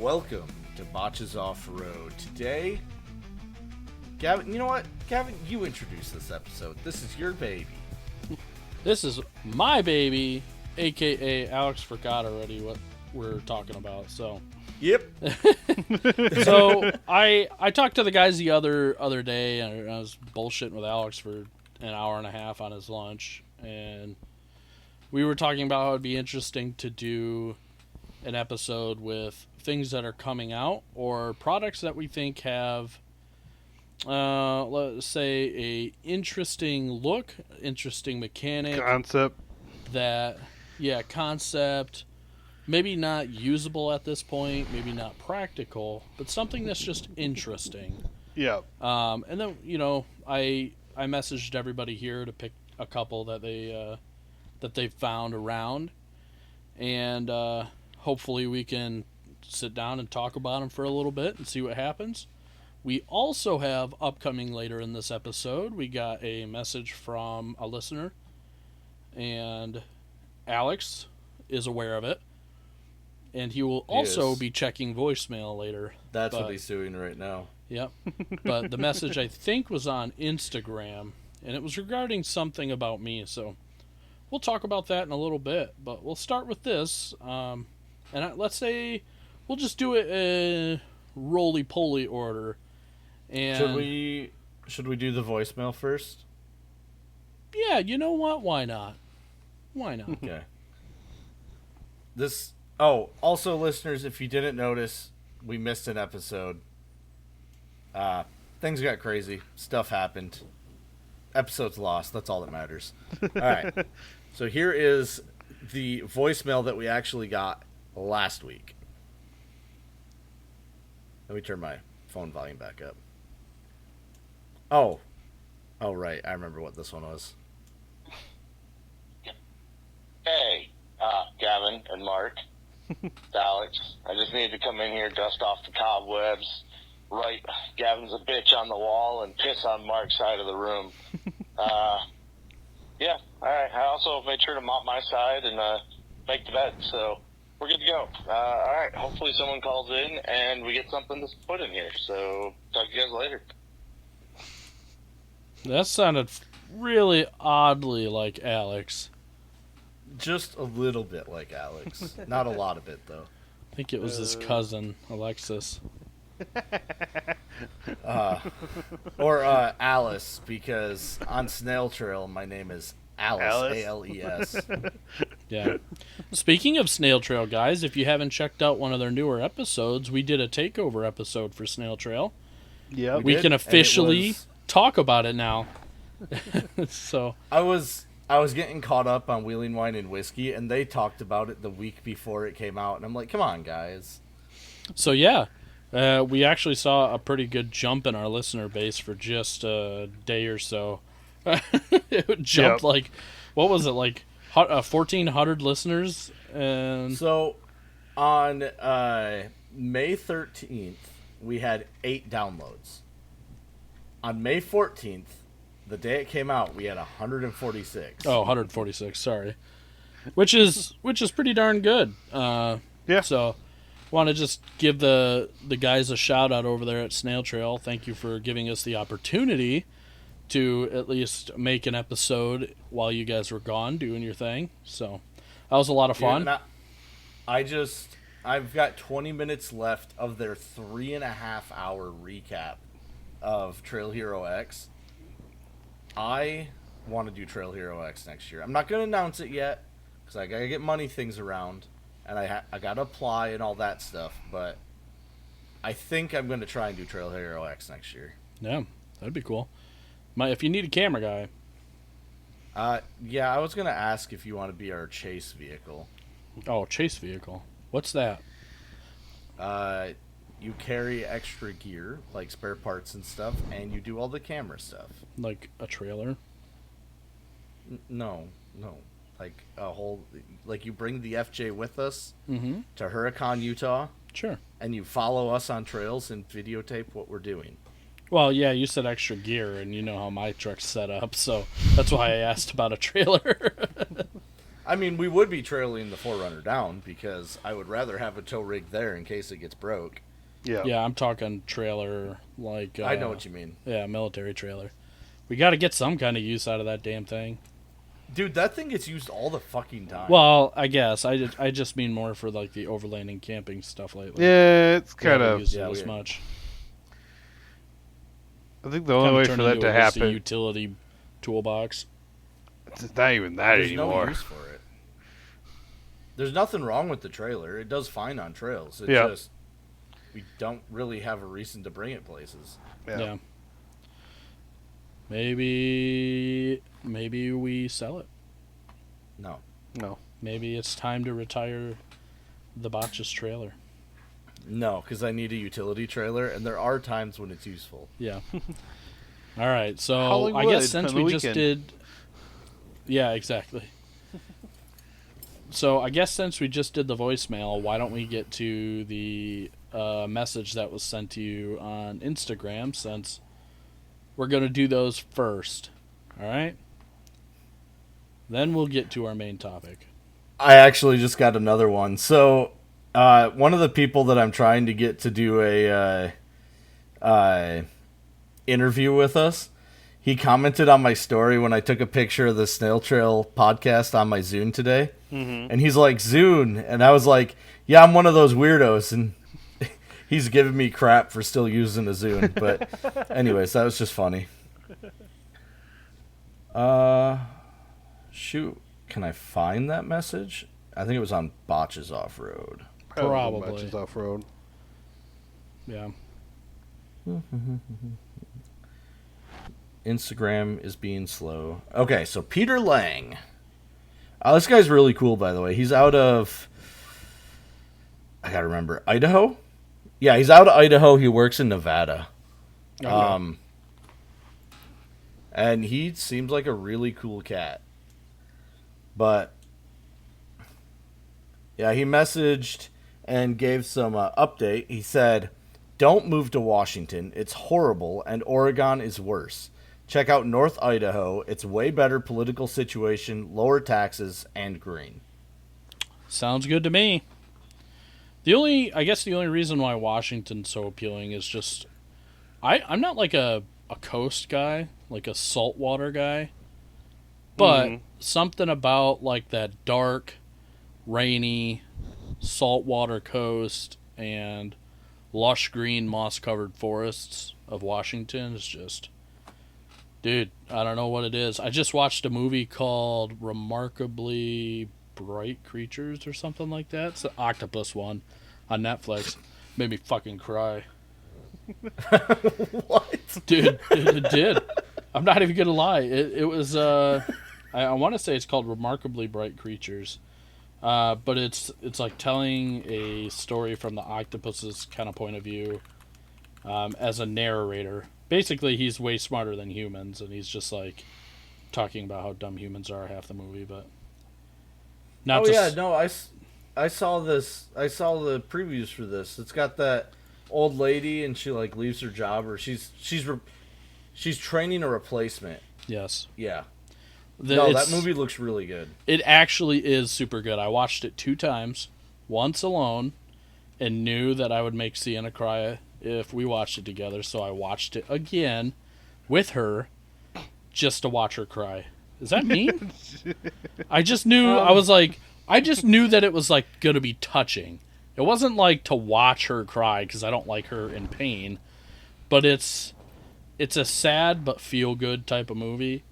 Welcome to Botches Off-Road. Today, Gavin, you know what? Gavin, you introduce this episode. This is your baby. This is my baby, a.k.a. Alex forgot already what we're talking about, so... Yep. So, I talked to the guys the other day, and I was bullshitting with Alex for an hour and a half on his lunch, and we were talking about how it'd be interesting to do an episode with things that are coming out, or products that we think have... let's say a interesting look, interesting mechanic, concept. Concept. Maybe not usable at this point, maybe not practical, but something that's just interesting. Yeah. And then I messaged everybody here to pick a couple that they found around, and hopefully we can sit down and talk about them for a little bit and see what happens. We also have upcoming later in this episode, we got a message from a listener, and Alex is aware of it, and he will also be checking voicemail later. That's what he's doing right now. Yep. But the message, I think, was on Instagram, and it was regarding something about me, so we'll talk about that in a little bit, but we'll start with this, let's say we'll just do it in roly-poly order. And should we do the voicemail first? Yeah, you know what? Why not? Why not? Okay. Also, listeners, if you didn't notice, we missed an episode. Things got crazy. Stuff happened. Episode's lost. That's all that matters. All right. So here is the voicemail that we actually got last week. Let me turn my phone volume back up. Oh, right. I remember what this one was. Hey, Gavin and Mark. It's Alex. I just need to come in here, dust off the cobwebs, write Gavin's a bitch on the wall, and piss on Mark's side of the room. Yeah, all right. I also made sure to mop my side and make the bed, so we're good to go. All right. Hopefully someone calls in and we get something to put in here. So talk to you guys later. That sounded really oddly like Alex. Just a little bit like Alex. Not a lot of it, though. I think it was his cousin, Alexis. Or Alice, because on Snail Trail, my name is Alice. A-L-E-S. Yeah. Speaking of Snail Trail, guys, if you haven't checked out one of their newer episodes, we did a takeover episode for Snail Trail. Yeah, we can officially talk about it now. So I was getting caught up on Wheeling Wine and Whiskey, and they talked about it the week before it came out, and I'm like, come on, guys. So yeah, we actually saw a pretty good jump in our listener base for just a day or so. It jumped like, what was it, like 1,400 listeners? And so on May 13th, we had 8 downloads. On May 14th, the day it came out, we had 146. Oh, 146, sorry. Which is pretty darn good. Yeah. So, want to just give the guys a shout out over there at Snail Trail. Thank you for giving us the opportunity to at least make an episode while you guys were gone doing your thing. So, that was a lot of fun. Yeah, I've got 20 minutes left of their 3.5-hour recap of Trail Hero X. I want to do Trail Hero X next year. I'm not going to announce it yet because I got to get money things around and I got to apply and all that stuff, but I think I'm going to try and do Trail Hero X next year. Yeah, that'd be cool. If you need a camera guy. Yeah, I was going to ask if you want to be our chase vehicle. Oh, chase vehicle. What's that? You carry extra gear, like spare parts and stuff, and you do all the camera stuff. Like a trailer? No. Like a whole... Like, you bring the FJ with us to Huracan, Utah. Sure. And you follow us on trails and videotape what we're doing. Well, yeah, you said extra gear, and you know how my truck's set up, so that's why I asked about a trailer. I mean, we would be trailing the Forerunner down because I would rather have a tow rig there in case it gets broke. Yeah. Yeah, I'm talking trailer, like... I know what you mean. Yeah, military trailer. We got to get some kind of use out of that damn thing. Dude, that thing gets used all the fucking time. Well, I guess. I just mean more for, like, the overlanding camping stuff lately. Yeah, it's We haven't kind of. used it yeah, as weird. much. I think the only way for that to A happen, utility toolbox. it's not even that There's anymore. no use for it. There's nothing wrong with the trailer. It does fine on trails. It Yeah. just we don't really have a reason to bring it places. Yeah. Maybe we sell it. No. No. Maybe it's time to retire the Botches trailer. No, because I need a utility trailer, and there are times when it's useful. Yeah. All right. So I Hollywood guess since on the we just weekend. did. Yeah, exactly. So I guess since we just did the voicemail, why don't we get to the message that was sent to you on Instagram, since we're going to do those first. All right? Then we'll get to our main topic. I actually just got another one. So, one of the people that I'm trying to get to do a interview with us, he commented on my story when I took a picture of the Snail Trail podcast on my Zune today. Mm-hmm. And he's like, Zune? And I was like, yeah, I'm one of those weirdos. And he's giving me crap for still using a Zune. But anyways, that was just funny. Shoot. Can I find that message? I think it was on Botches Off-Road. Probably. Matches off road. Yeah. Instagram is being slow. Okay, so Peter Lang. This guy's really cool, by the way. He's out of... I gotta remember. Idaho? Yeah, he's out of Idaho. He works in Nevada. Okay. And he seems like a really cool cat. But... yeah, he messaged and gave some update. He said, don't move to Washington. It's horrible, and Oregon is worse. Check out North Idaho. It's way better political situation, lower taxes, and green. Sounds good to me. I guess the only reason why Washington's so appealing is just, I'm not like a coast guy, like a saltwater guy, but something about like that dark, rainy, saltwater coast and lush green moss-covered forests of Washington is just, dude, I don't know what it is. I just watched a movie called Remarkably Bright Creatures or something like that. It's the octopus one on Netflix. Made me fucking cry. What? Dude, it did. I'm not even gonna lie. It was I want to say it's called Remarkably Bright Creatures, but it's like telling a story from the octopus's kind of point of view, as a narrator. Basically, he's way smarter than humans, and he's just like talking about how dumb humans are half the movie. But not. Oh, yeah, no, I saw this. I saw the previews for this. It's got that old lady, and she like leaves her job, or she's training a replacement. Yes. Yeah. No, that movie looks really good. It actually is super good. I watched it 2 times, once alone, and knew that I would make Sienna cry if we watched it together, so I watched it again with her just to watch her cry. Is that mean? I just knew, I just knew that it was like going to be touching. It wasn't like to watch her cry because I don't like her in pain, but it's a sad but feel good type of movie.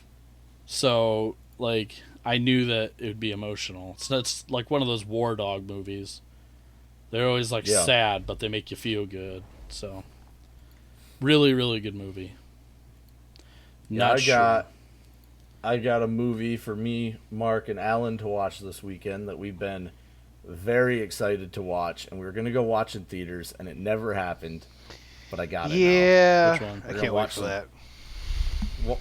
So, like, I knew that it would be emotional. So it's like one of those war dog movies. They're always like sad, but they make you feel good. So, really, really good movie. Yeah, I got a movie for me, Mark, and Alan to watch this weekend that we've been very excited to watch, and we were gonna go watch in theaters, and it never happened. But I got it. Yeah, Which one? I can't wait for that. Well,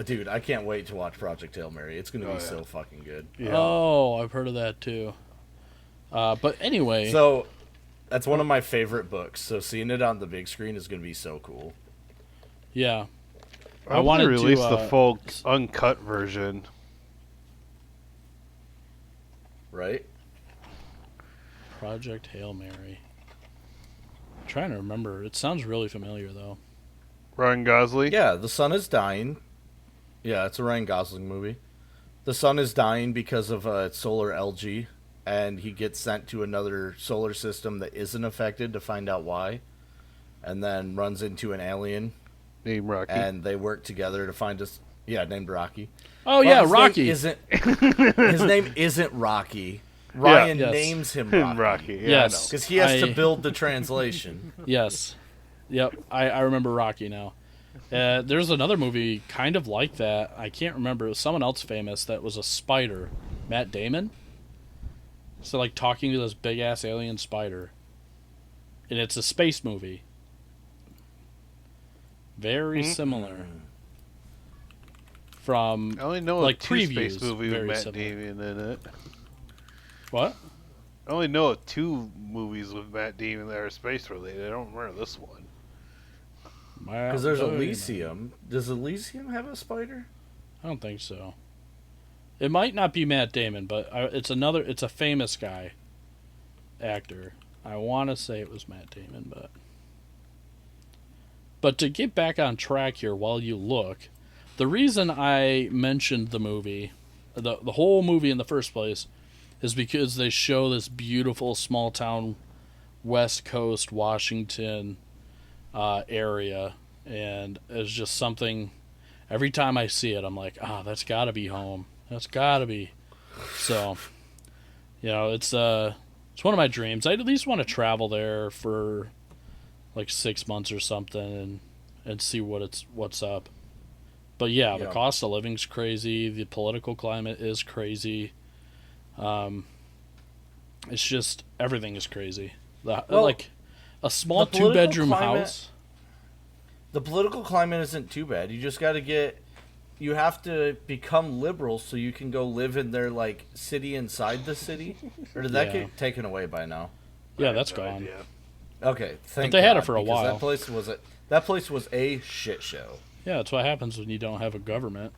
dude, I can't wait to watch Project Hail Mary. It's gonna be so fucking good. Yeah. Oh, I've heard of that too. But anyway, So that's one of my favorite books. So seeing it on the big screen is gonna be so cool. yeah. I wanted wanted to, to release the full uncut version. right? Project Hail Mary. I'm trying to remember. It sounds really familiar, though. Ryan Gosling. Yeah, the sun is dying. Yeah, it's a Ryan Gosling movie. The sun is dying because of solar algae, and he gets sent to another solar system that isn't affected to find out why, and then runs into an alien, Named Rocky. and they work together to find us. Yeah, named Rocky. Oh, Well, yeah, his Rocky. Name his name isn't Rocky. Ryan Yes. names him Rocky. Rocky. Yeah, Yes. Because he has I- to build the translation. Yes. Yep, I remember Rocky now. There's another movie kind of like that. I can't remember. It was someone else famous that was a spider. Matt Damon? So, like, talking to this big-ass alien spider. And it's a space movie. Very similar. From... I only know like, of two space previews, movies with very Matt similar. Damon in it. What? I only know of two movies with Matt Damon that are space related. I don't remember this one. Because there's Elysium. Does Elysium have a spider? I don't think so. It might not be Matt Damon, but it's a famous guy, actor. I want to say it was Matt Damon, but to get back on track here while you look, the reason I mentioned the movie, the whole movie in the first place, is because they show this beautiful small town, West Coast Washington area, and it's just something. Every time I see it, I'm like, that's got to be home. That's got to be. So, it's one of my dreams. I at least want to travel there for like 6 months or something and see what's up. But yeah, the Yeah. cost of living's crazy. The political climate is crazy. It's just everything is crazy. Like a small the political 2-bedroom climate- house. The political climate isn't too bad. You just got to get. You have to become liberal so you can go live in their like city inside the city. Or did that Yeah. get taken away by now? Yeah, I have that's no gone. idea. Okay, thank they had God, it for a because while. That place was a shit show. Yeah, that's what happens when you don't have a government.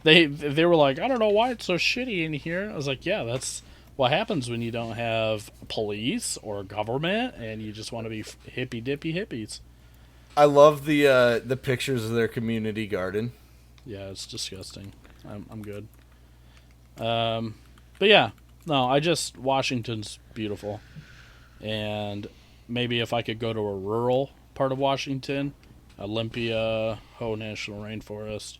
They were like, I don't know why it's so shitty in here. I was like, yeah, that's what happens when you don't have police or government, and you just want to be hippy dippy hippies. I love the pictures of their community garden. Yeah, it's disgusting. I'm good. But yeah, no, Washington's beautiful, and maybe if I could go to a rural part of Washington, Olympia, Hoh National Rainforest,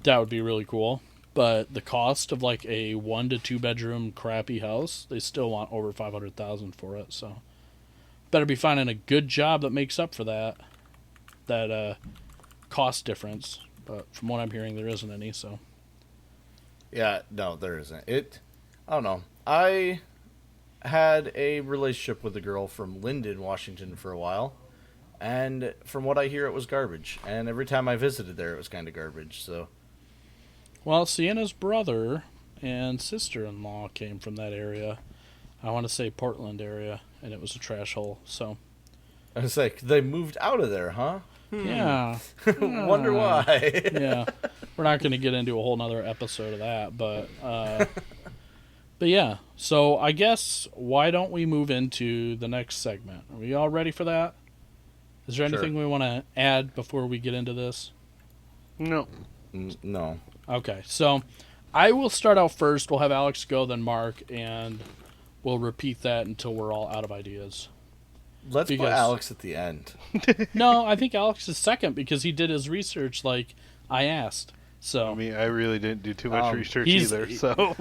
that would be really cool. But the cost of like a 1 to 2 bedroom crappy house, they still want over $500,000 for it. So better be finding a good job that makes up for that cost difference. But from what I'm hearing, there isn't any. So Yeah, no, there isn't. I don't know. I had a relationship with a girl from Linden, Washington for a while. And from what I hear, it was garbage. And every time I visited there, it was kind of garbage. So, well, Sienna's brother and sister-in-law came from that area. I want to say Portland area, and it was a trash hole. So I was like, they moved out of there, huh? yeah. Wonder why. Yeah, we're not going to get into a whole nother episode of that, but yeah. So I guess why don't we move into the next segment? Are we all ready for that? Is there Sure. anything we want to add before we get into this? No. No. Okay, so I will start out first. We'll have Alex go, then Mark, and we'll repeat that until we're all out of ideas. Let's put Because- Alex at the end. No, I think Alex is second because he did his research like I asked. So I mean, I really didn't do too much research he's- either, so.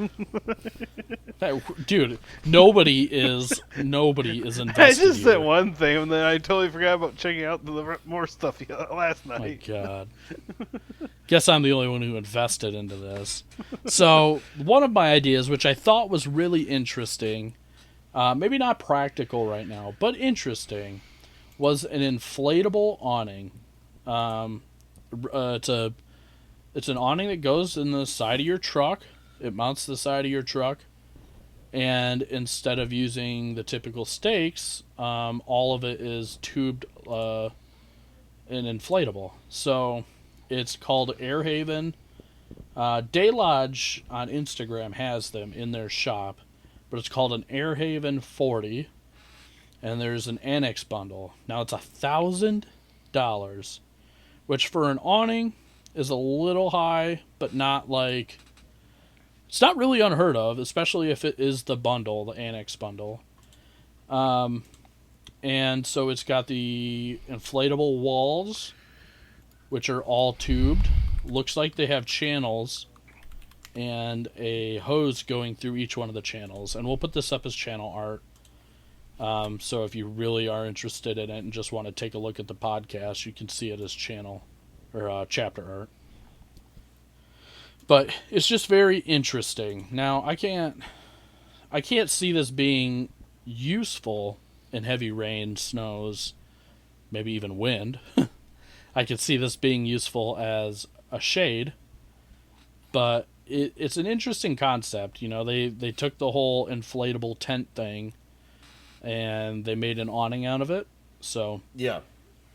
Dude, nobody is invested. I just here. said one thing, and then I totally forgot about checking out more stuff last Oh my night. God. Guess I'm the only one who invested into this. So, one of my ideas, which I thought was really interesting, maybe not practical right now, but interesting, was an inflatable awning. It's an awning that goes in the side of your truck. It mounts to the side of your truck. And instead of using the typical stakes, all of it is tubed and inflatable. So it's called Airhaven Day Lodge on Instagram has them in their shop, but it's called an Airhaven 40, and there's an annex bundle. Now it's $1,000, which for an awning is a little high, but not like, it's not really unheard of, especially if it is the bundle, the annex bundle. And so it's got the inflatable walls, which are all tubed. Looks like they have channels and a hose going through each one of the channels. And we'll put this up as channel art. So if you really are interested in it and just want to take a look at the podcast, you can see it as channel or chapter art. But it's just very interesting. Now I can't see this being useful in heavy rain, snows, maybe even wind. I could see this being useful as a shade, but it's an interesting concept. You know, they took the whole inflatable tent thing and they made an awning out of it. So Yeah.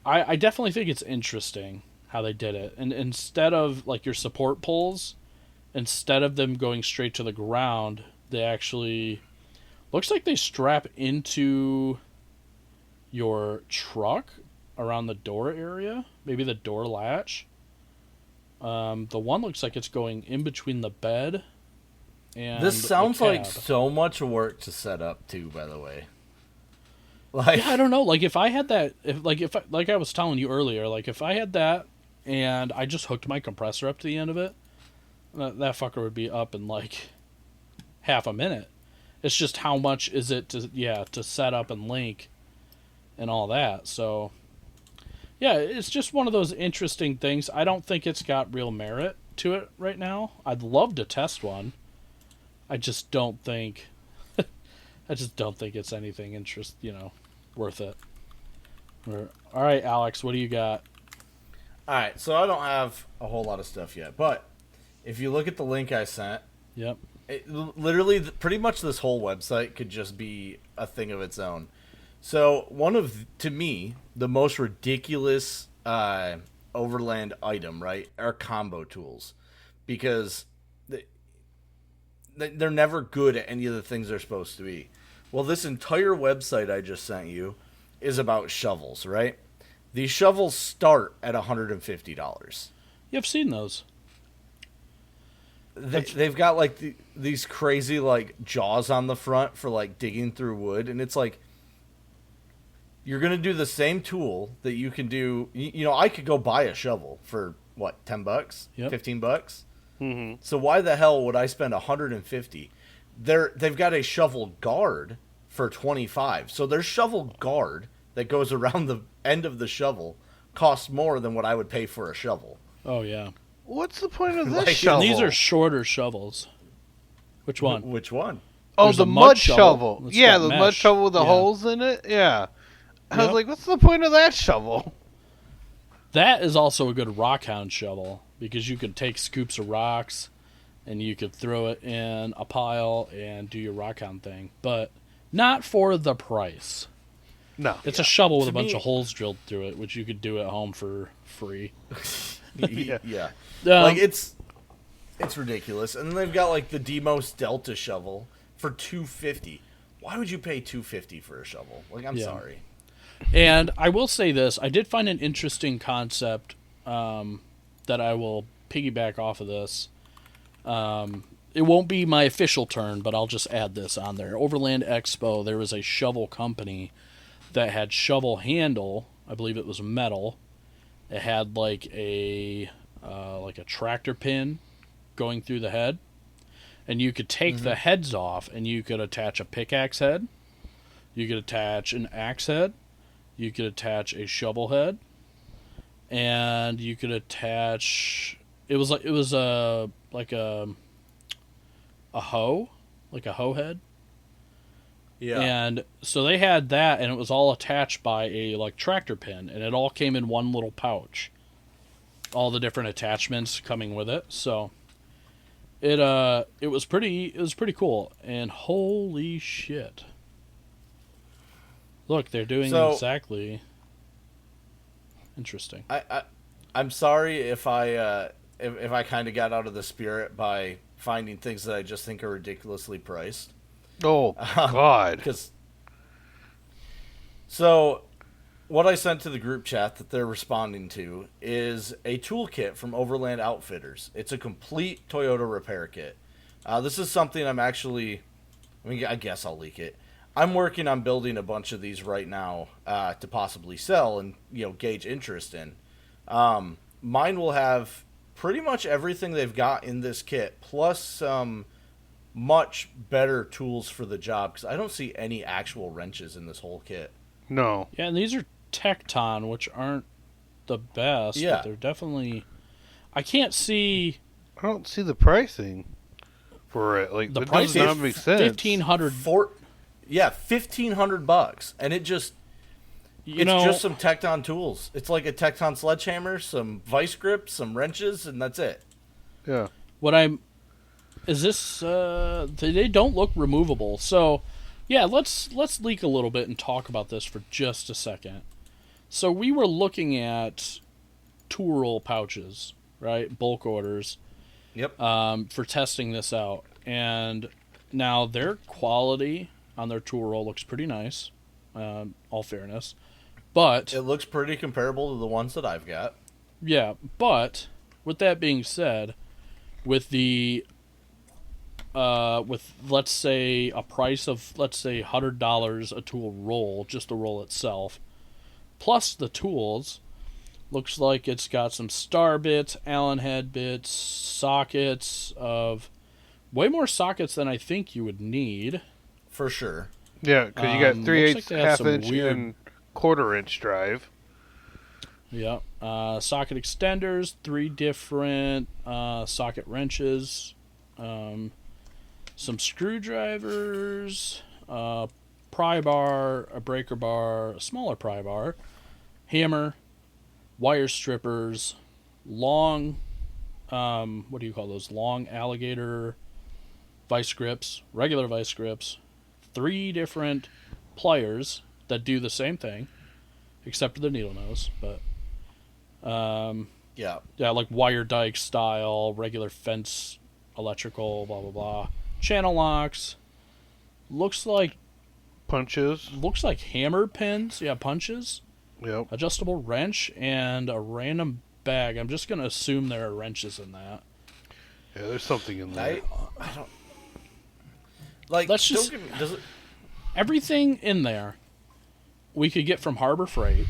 I definitely think it's interesting how they did it. And instead of like your support poles, instead of them going straight to the ground, they actually looks like they strap into your truck around the door area, maybe the door latch. The one looks like it's going in between the bed and This sounds the like cab. so much work to set up too, by the way. Like, Yeah, I don't know. Like if I had that, like I was telling you earlier, like if I had that and I just hooked my compressor up to the end of it, that fucker would be up in like half a minute. It's just how much is it to set up and link and all that. So yeah, it's just one of those interesting things. I don't think it's got real merit to it right now. I'd love to test one. I just don't think it's anything worth it. All right, Alex, what do you got? alright, so I don't have a whole lot of stuff yet, but if you look at the link I sent, Yep. literally, pretty much this whole website could just be a thing of its own. So, to me, the most ridiculous overland item, right, are combo tools. Because they're never good at any of the things they're supposed to be. Well, this entire website I just sent you is about shovels, right? These shovels start at $150. Yeah, I've seen those. They've got like these crazy like jaws on the front for like digging through wood, and it's like you're gonna do the same tool that you can do. You know, I could go buy a shovel for what, $10, Yep. $15. Mm-hmm. So why the hell would I spend $150? They've got a shovel guard for $25. So their shovel guard that goes around the end of the shovel costs more than what I would pay for a shovel. Oh yeah. What's the point of this Like, shovel? And these are shorter shovels. Which one? Which one? Oh, There's the a mud mud shovel. shovel. It's Yeah, got the mesh. mud shovel with the Yeah. holes in it. Yeah. I was Yep. like, what's the point of that shovel? That is also a good rockhound shovel because you can take scoops of rocks and you could throw it in a pile and do your rockhound thing, but not for the price. No. It's a shovel with To a bunch me- of holes drilled through it, which you could do at home for free. Yeah. Um, Like it's ridiculous. And then they've got like the Demos Delta shovel for $250. Why would you pay $250 for a shovel? Like, I'm Yeah. sorry. And I will say this: I did find an interesting concept that I will piggyback off of this. It won't be my official turn, but I'll just add this on there. Overland Expo, there was a shovel company that had shovel handle. I believe it was metal. It had like a tractor pin going through the head, and you could take the heads off, and you could attach a pickaxe head. You could attach an axe head. You could attach a shovel head, and you could attach. It was a hoe, like a hoe head. Yeah. And so they had that, and it was all attached by a like tractor pin, and it all came in one little pouch. All the different attachments coming with it. So it was pretty cool, and holy shit. Look, they're doing So- exactly. Interesting. I'm sorry if I if I kind of got out of the spirit by finding things that I just think are ridiculously priced. Oh God! Because so, what I sent to the group chat that they're responding to is a toolkit from Overland Outfitters. It's a complete Toyota repair kit. This is something I'm actually, I guess I'll leak it. I'm working on building a bunch of these right now to possibly sell and gauge interest in. Mine will have pretty much everything they've got in this kit, plus some much better tools for the job, because I don't see any actual wrenches in this whole kit. No. Yeah, and these are Tecton, which aren't the best. Yeah. But they're definitely. I can't see I don't see the pricing for it. Like, the it price. does not make sense. $1,500. Yeah, $1,500, and it's just some Tecton tools. It's like a Tecton sledgehammer, some vice grips, some wrenches, and that's it. Yeah. Is this? They don't look removable. So, yeah, let's leak a little bit and talk about this for just a second. So we were looking at tool roll pouches, right? Bulk orders. Yep. For testing this out, and now their quality on their tool roll looks pretty nice. All fairness, but It looks pretty comparable to the ones that I've got. yeah. But with that being said, with the with let's say a price of $100 a tool roll, just the roll itself, plus the tools, looks like it's got some star bits, Allen head bits, sockets of way more sockets than I think you would need. For sure. Yeah, because you got Looks 3/8, like they had some half-inch, weird- and quarter-inch drive. Yeah. Socket extenders, 3 different socket wrenches, some screwdrivers, pry bar, a breaker bar, a smaller pry bar, hammer, wire strippers, long, what do you call those? Long alligator vice grips, regular vice grips, 3 different pliers that do the same thing, except for the needle nose, but Yeah. yeah, like wire dike style, regular fence, electrical, blah blah blah. Channel locks. Looks like Punches. hammer pins. Yeah, punches. Yep. Adjustable wrench and a random bag. I'm just gonna assume there are wrenches in that. Yeah, there's something in there. I don't. Like, Let's don't just- get me, does it, Everything in there we could get from Harbor Freight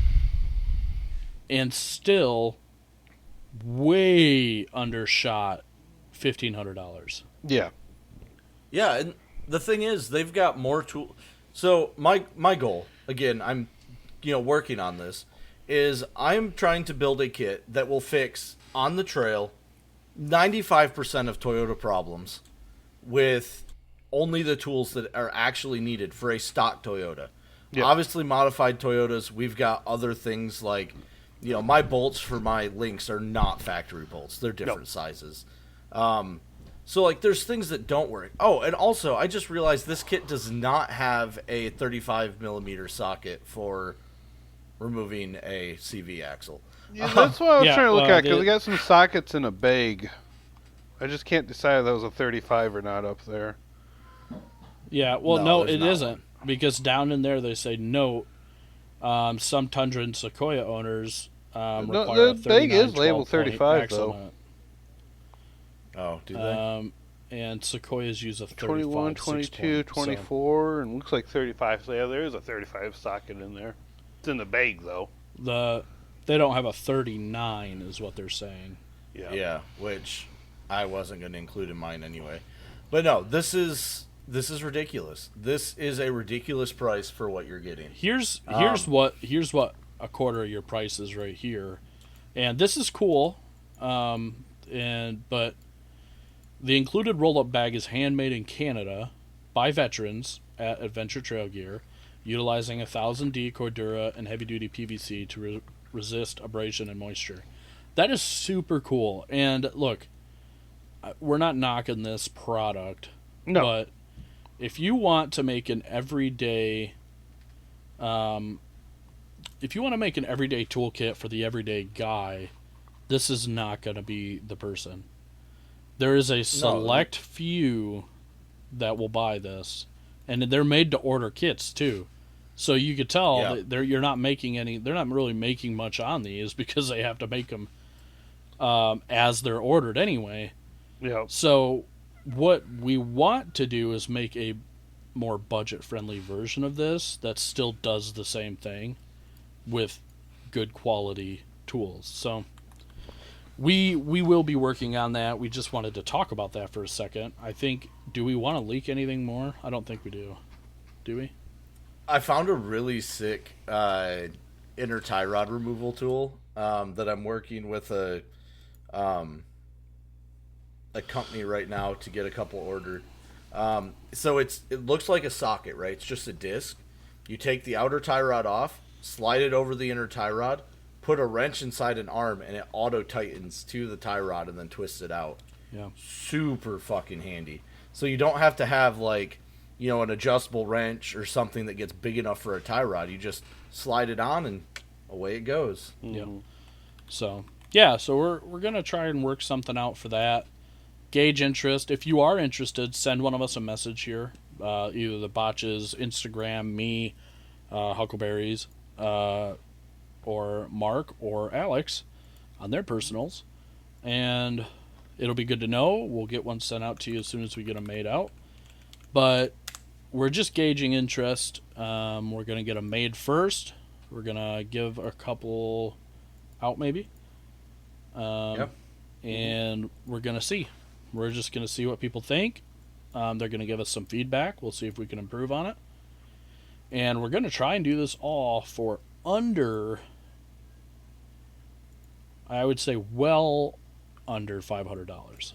and still way undershot $1,500. Yeah. Yeah, and the thing is, they've got more tool. So my goal, again, I'm working on this, is I'm trying to build a kit that will fix on the trail 95% of Toyota problems with only the tools that are actually needed for a stock Toyota. Yeah. Obviously, modified Toyotas, we've got other things like, my bolts for my Lynx are not factory bolts. They're different sizes. So, like, there's things that don't work. Oh, and also, I just realized this kit does not have a 35mm socket for removing a CV axle. Yeah, that's what I was Yeah, trying to look well, at, because we got some sockets in a bag. I just can't decide if that was a 35 or not up there. Yeah, well, No, no, there's it not isn't. one. Because down in there they say, note, some Tundra and Sequoia owners No, require a the bag is 39 labeled 12-point 35, axle though. on it. Oh, do they? And Sequoias use a 35 21, 22, 6-point, so 24, and looks like 35. So yeah, there is a 35 socket in there. It's in the bag, though. they don't have a 39 is what they're saying. Yeah, which I wasn't going to include in mine anyway. But no, this is ridiculous. This is a ridiculous price for what you're getting. Here's what a quarter of your price is right here, and this is cool. But the included roll-up bag is handmade in Canada by veterans at Adventure Trail Gear, utilizing 1000D Cordura and heavy-duty PVC to resist abrasion and moisture. That is super cool. And look, we're not knocking this product, No. but if you want to make an everyday, toolkit for the everyday guy, this is not going to be the person. There is a select few that will buy this, and they're made to order kits too. So you could tell that you're not making any. They're not really making much on these because they have to make them as they're ordered anyway. Yeah. So what we want to do is make a more budget-friendly version of this that still does the same thing with good quality tools. So we will be working on that. We just wanted to talk about that for a second. I think, do we want to leak anything more? I don't think we do. Do we? I found a really sick inner tie rod removal tool that I'm working with a company right now to get a couple ordered. So it looks like a socket, right? It's just a disc. You take the outer tie rod off, slide it over the inner tie rod, put a wrench inside an arm, and it auto tightens to the tie rod and then twists it out. Yeah. Super fucking handy. So you don't have to have an adjustable wrench or something that gets big enough for a tie rod. You just slide it on and away it goes. Yeah. So we're gonna try and work something out for that. Gauge interest. If you are interested, send one of us a message here. Either the Botches, Instagram, me, Huckleberries, or Mark or Alex on their personals, and it'll be good to know. We'll get one sent out to you as soon as we get them made out. But we're just gauging interest. We're gonna get them made first. We're gonna give a couple out maybe. And we're gonna see. We're just gonna see what people think. They're gonna give us some feedback. We'll see if we can improve on it. And we're gonna try and do this all for under, I would say, well under $500,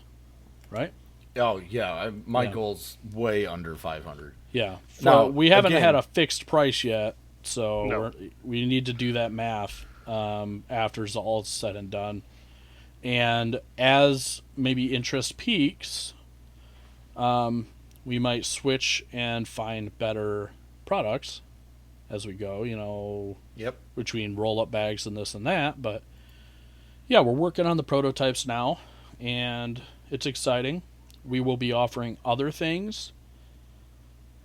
right? Oh yeah, my goal's way under 500. Yeah. Now, we haven't again, had a fixed price yet, so No. we need to do that math after it's all said and done. And as maybe interest peaks, we might switch and find better products as we go, Yep. between roll-up bags and this and that. But, yeah, we're working on the prototypes now, and it's exciting. We will be offering other things.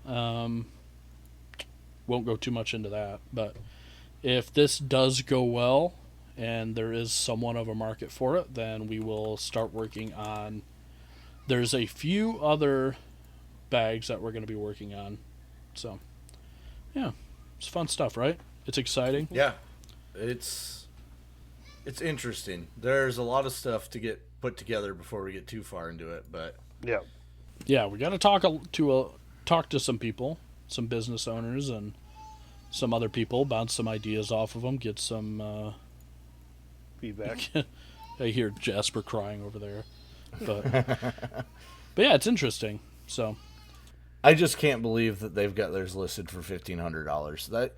Won't go too much into that, but if this does go well and there is somewhat of a market for it, then we will start working on. There's a few other bags that we're going to be working on. So, yeah, it's fun stuff, right? It's exciting. Yeah, it's interesting. There's a lot of stuff to get put together before we get too far into it, but Yeah, we got to talk to some people, some business owners, and some other people, bounce some ideas off of them, get some Feedback. I hear Jasper crying over there, but yeah, it's interesting. So I just can't believe that they've got theirs listed for $1,500. That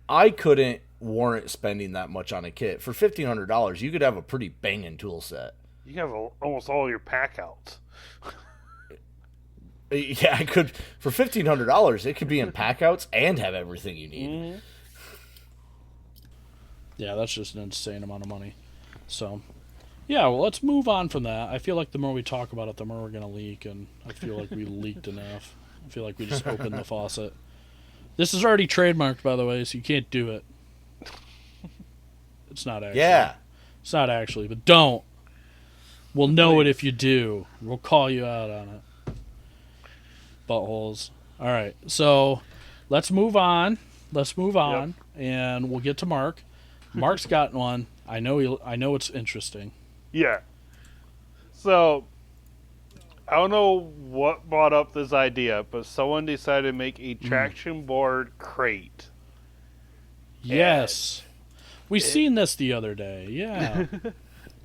I couldn't warrant spending that much on a kit for $1,500. You could have a pretty banging tool set. You have almost all your pack outs. Yeah, I could for $1,500. It could be in pack outs and have everything you need. Mm-hmm. yeah, that's just an insane amount of money. So yeah, well, let's move on from that. I feel like the more we talk about it, the more we're gonna leak, and I feel like we leaked enough. I feel like we just opened the faucet. This is already trademarked, by the way, so you can't do it. It's not actually. Yeah. It's not actually, but don't. We'll know it if you do. We'll call you out on it. Buttholes. All right, so let's move on. And we'll get to Mark. Mark's got one. I know it's interesting. Yeah. So, I don't know what brought up this idea, but someone decided to make a traction board crate. Yes. We seen this the other day. Yeah.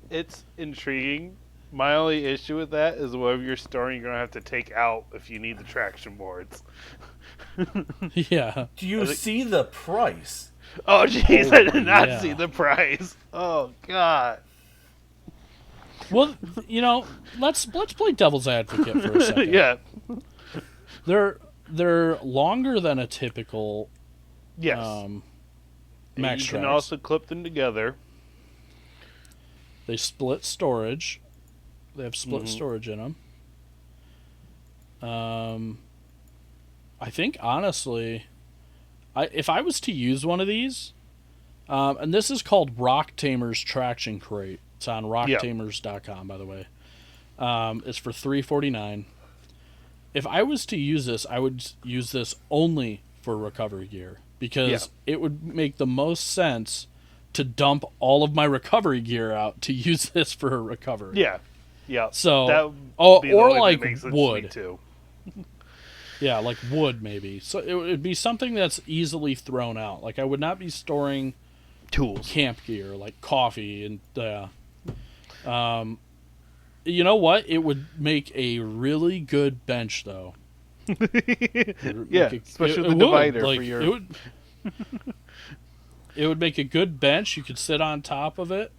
It's intriguing. My only issue with that is whatever you're storing, you're going to have to take out if you need the traction boards. Yeah. Do you see the price? Oh, jeez, I did not yeah. see the price. Oh, God. Well, let's play devil's advocate for a second. Yeah. They're longer than a typical Yes. Max you can Trax. also clip them together. They split storage. They have split storage in them. I think honestly, if I was to use one of these, and this is called Rock Tamers Traction Crate. It's on rocktamers.com, by the way. It's for $349. If I was to use this, I would use this only for recovery gear because it would make the most sense to dump all of my recovery gear out to use this for a recovery. Yeah. Yeah. So, that be the or only like thing that makes sense to me, wood. too. Yeah, like wood maybe. So it would be something that's easily thrown out. Like I would not be storing Tools. camp gear like coffee and you know what? It would make a really good bench though. Yeah, especially the divider for your. It would make a good bench. You could sit on top of it.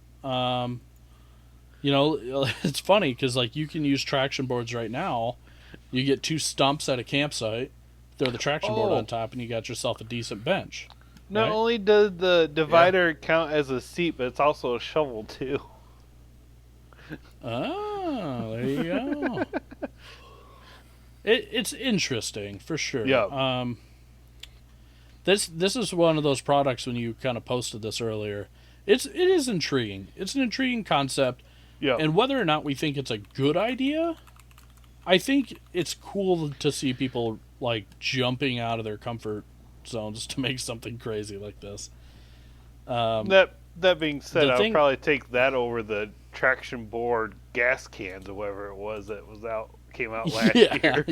It's funny because like you can use traction boards right now. You get 2 stumps at a campsite, throw the traction board on top, and you got yourself a decent bench. Not right? only does the divider count as a seat, but it's also a shovel too. Oh, there you go. It's interesting for sure. Yeah. This is one of those products when you kind of posted this earlier. It is intriguing. It's an intriguing concept. Yeah. And whether or not we think it's a good idea, I think it's cool to see people like jumping out of their comfort zones to make something crazy like this. That being said, I would thing- probably take that over the traction board gas cans or whatever it was that came out last year.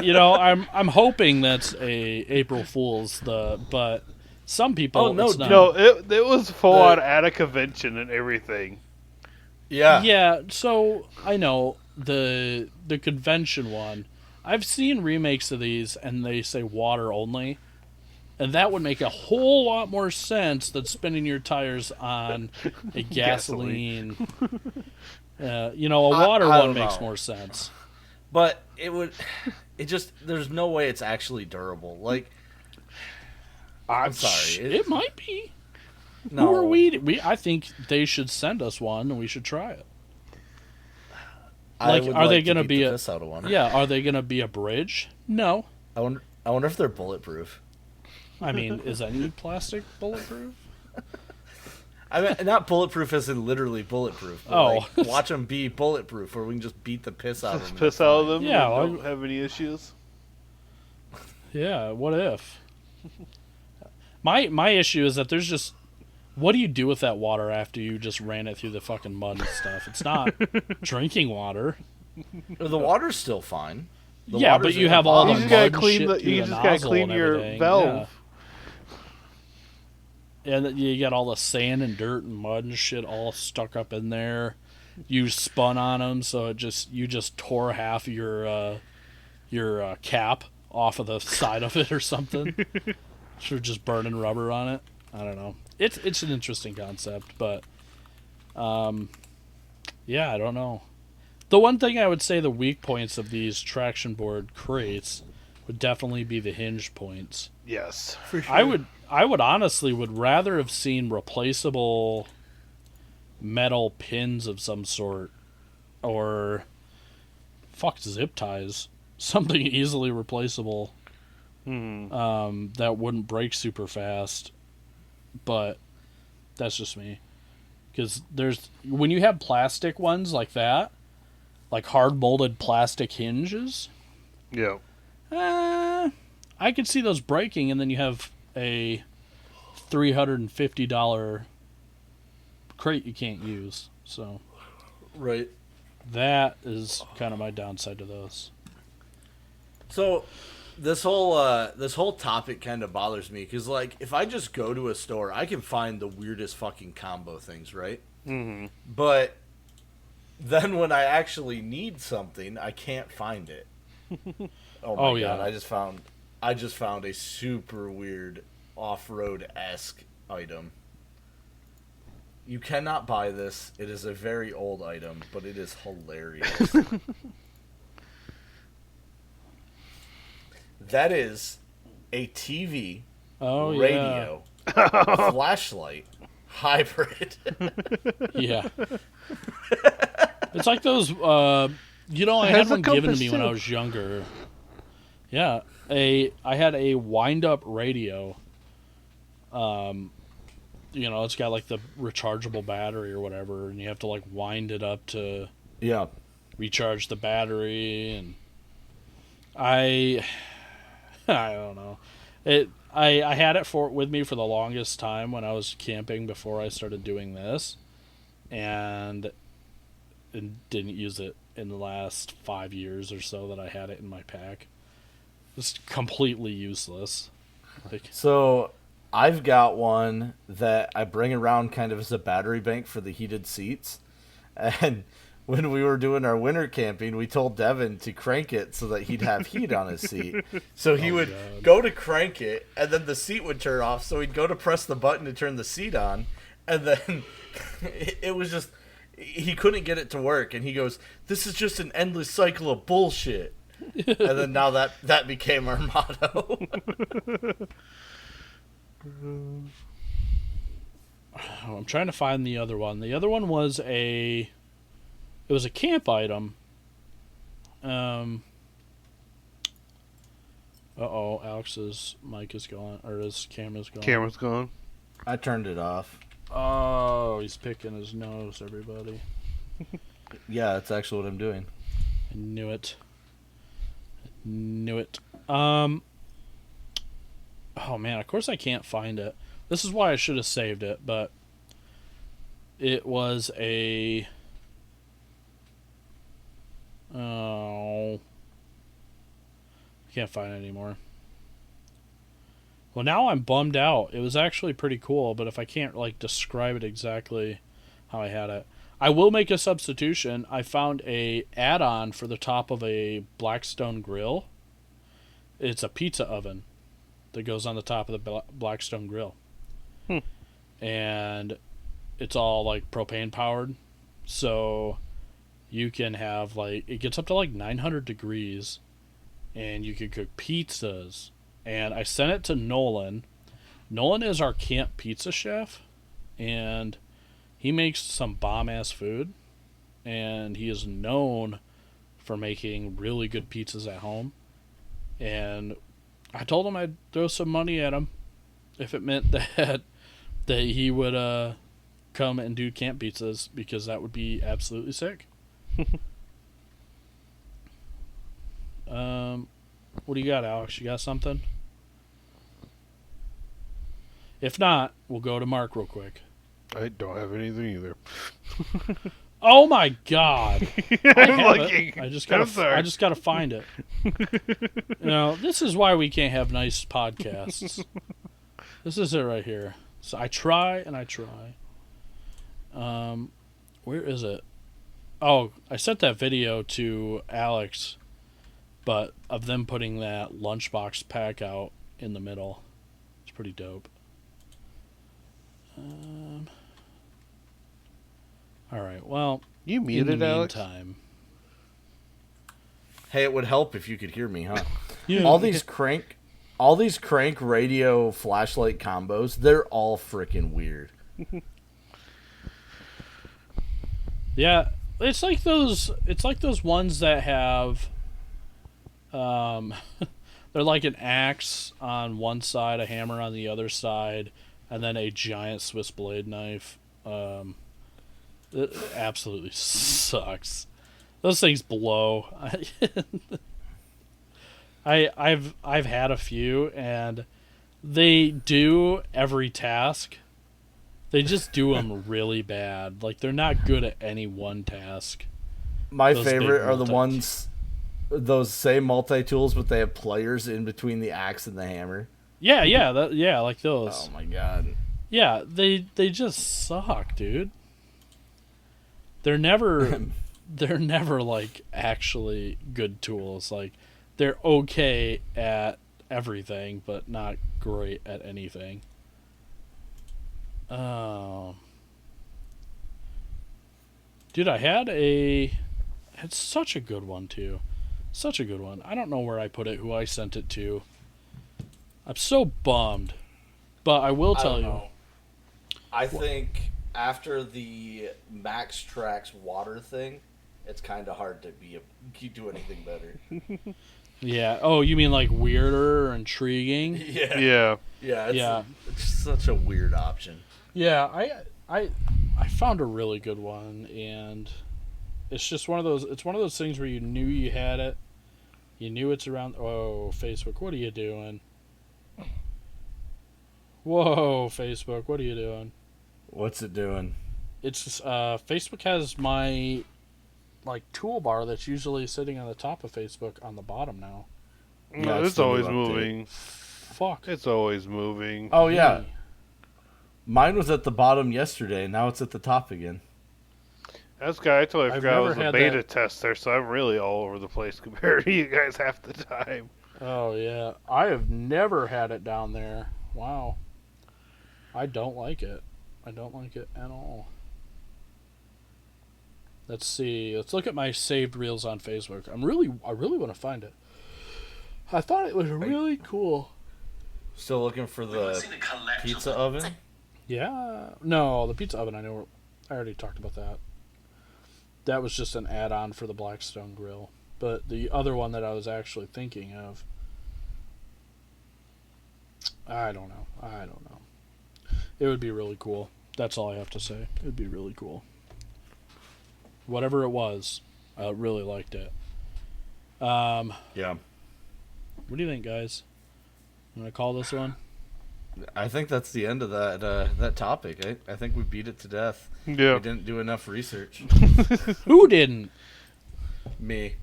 Yeah. I'm hoping that's a April Fool's but some people Oh, no, it's not. No, it was full on at a convention and everything. Yeah. Yeah, so I know the convention one. I've seen remakes of these and they say water only. And that would make a whole lot more sense than spinning your tires on a gasoline. A water I one don't makes know. more sense. But there's no way it's actually durable. Like, I'm sorry. It might be. No. Who are we? I think they should send us one and we should try it. I Like, would are they like to gonna beat be the a- piss out of one? Yeah, are they going to be a bridge? No. I wonder if they're bulletproof. I mean, is any plastic bulletproof? I mean, not bulletproof as in literally bulletproof. But Oh. like, watch them be bulletproof, or we can just beat the piss out of them. Piss out of them. Yeah, and well, don't have any issues. Yeah, what if? My issue is that there's just what do you do with that water after you just ran it through the fucking mud and stuff? It's not drinking water. The water's still fine. The Yeah, water's but you in the have all the You bottom. just gotta mud clean shit the. through You the just gotta nozzle clean and your everything, valve. yeah. And then you got all the sand and dirt and mud and shit all stuck up in there. You spun on them, so you just tore half your cap off of the side of it or something. For just burning rubber on it. I don't know. It's an interesting concept, but yeah, I don't know. The one thing I would say the weak points of these traction board crates would definitely be the hinge points. Yes. I would honestly would rather have seen replaceable metal pins of some sort or zip ties. Something easily replaceable. That wouldn't break super fast, but that's just me. Because when you have plastic ones like that, like hard molded plastic hinges, Yeah. I could see those breaking, and then you have a $350 crate you can't use. So Right. that is kind of my downside to those. So this whole topic kind of bothers me because, like, if I just go to a store, I can find the weirdest fucking combo things, right? Mm-hmm. But then when I actually need something, I can't find it. Oh my Oh, god! yeah. I just found a super weird off-road-esque item. You cannot buy this. It is a very old item, but it is hilarious. That is a TV, Oh, radio, flashlight, hybrid. Yeah. It's like those, I It had has a one given to compass, me when I too. was younger. Yeah. I had a wind-up radio. It's got like the rechargeable battery or whatever, and you have to like wind it up to Yeah. recharge the battery, and I don't know. I had it with me for the longest time when I was camping before I started doing this, and didn't use it in the last 5 years or so that I had it in my pack. It's completely useless. Like, So I've got one that I bring around kind of as a battery bank for the heated seats. And when we were doing our winter camping, we told Devin to crank it so that he'd have heat on his seat. So he would God. go to crank it, and then the seat would turn off. So he'd go to press the button to turn the seat on, and then it was just, he couldn't get it to work. And he goes, "This is just an endless cycle of bullshit." And then now that became our motto. I'm trying to find the other one. The other one was it was a camp item. Alex's mic is gone, or his camera's gone. Camera's gone. I turned it off. Oh, he's picking his nose, everybody. Yeah, that's actually what I'm doing. I knew it. Oh man, of course I can't find it. This is why I should have saved it, but it was I can't find it anymore. Well, now I'm bummed out. It was actually pretty cool, but if I can't like describe it exactly how I had it, I will make a substitution. I found a add-on for the top of a Blackstone grill. It's a pizza oven that goes on the top of the Blackstone grill. And it's all like propane powered. So you can have like, it gets up to like 900 degrees and you can cook pizzas. And I sent it to Nolan. Nolan is our camp pizza chef, and he makes some bomb-ass food, and he is known for making really good pizzas at home. And I told him I'd throw some money at him if it meant that he would come and do camp pizzas, because that would be absolutely sick. What do you got, Alex? You got something? If not, we'll go to Mark real quick. I don't have anything either. Oh my god! I I'm have looking. it. I just I'm sorry. gotta find it. This is why we can't have nice podcasts. This is it right here. So I try and I try. Where is it? Oh, I sent that video to Alex, but of them putting that lunchbox pack out in the middle. It's pretty dope. All right. Well, You in the muted, Alex? meantime, Hey, it would help if you could hear me, huh? yeah, all these crank radio flashlight combos, they're all freaking weird. yeah, it's like those ones that have, they're like an axe on one side, a hammer on the other side, and then a giant Swiss blade knife. It absolutely sucks. Those things blow. I've had a few, and they do every task. They just do them really bad. Like, they're not good at any one task. My Those big favorite are the multi- ones, those same multi-tools, but they have players in between the axe and the hammer. Yeah, like those. Oh my god. Yeah, they just suck, dude. They're never like actually good tools. Like, they're okay at everything, but not great at anything. Dude, I had such a good one too. Such a good one. I don't know where I put it, who I sent it to. I'm so bummed. But I will tell you. I think after the Max Trax water thing, it's kind of hard to do anything better. Yeah. Oh, you mean like weirder or intriguing? Yeah. Yeah. Yeah. It's such a weird option. Yeah. I found a really good one, and it's just one of those. It's one of those things where you knew you had it. You knew it's around. Oh, Facebook, what are you doing? Whoa, Facebook, what are you doing? What's it doing? It's just, Facebook has my toolbar that's usually sitting on the top of Facebook on the bottom now. No, it's it's the new always update. moving. Fuck. It's always moving. Oh yeah, mine was at the bottom yesterday. Now it's at the top again. That's guy. I totally I've forgot I never was a had beta that. tester, so I'm really all over the place compared to you guys half the time. Oh yeah, I have never had it down there. Wow. I don't like it. I don't like it at all. Let's see. Let's look at my saved reels on Facebook. I really want to find it. I thought it was really cool. Still looking for the pizza oven? Yeah. No, the pizza oven, I already talked about that. That was just an add-on for the Blackstone grill. But the other one that I was actually thinking of, I don't know. It would be really cool. That's all I have to say. It would be really cool. Whatever it was, I really liked it. Yeah. What do you think, guys? I'm gonna call this one. I think that's the end of that topic. I think we beat it to death. Yeah. We didn't do enough research. Who didn't? Me.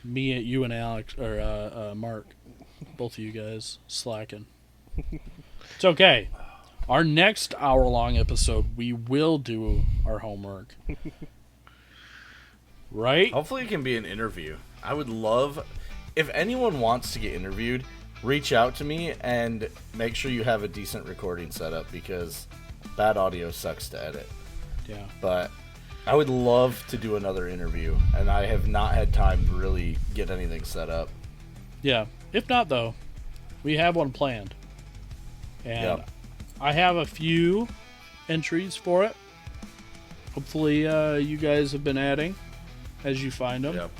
Me, you, and Alex, or Mark. Both of you guys slacking. It's okay. Our next hour-long episode, we will do our homework. Right? Hopefully it can be an interview. I would love, if anyone wants to get interviewed, reach out to me and make sure you have a decent recording setup because bad audio sucks to edit. Yeah. But I would love to do another interview, and I have not had time to really get anything set up. Yeah. If not, though, we have one planned. And Yep. I have a few entries for it. Hopefully, you guys have been adding as you find them. Yep.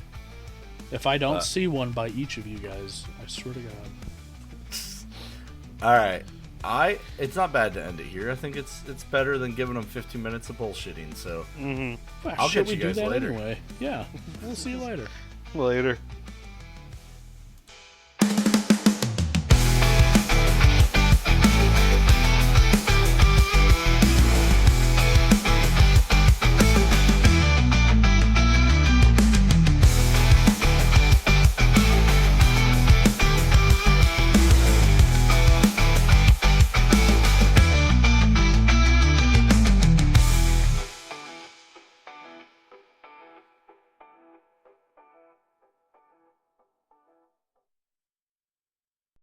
If I don't see one by each of you guys, I swear to God. All right. It's not bad to end it here. I think it's better than giving them 15 minutes of bullshitting. So Well, I'll shit, catch we you do guys that later. anyway. Yeah. We'll see you later. Later.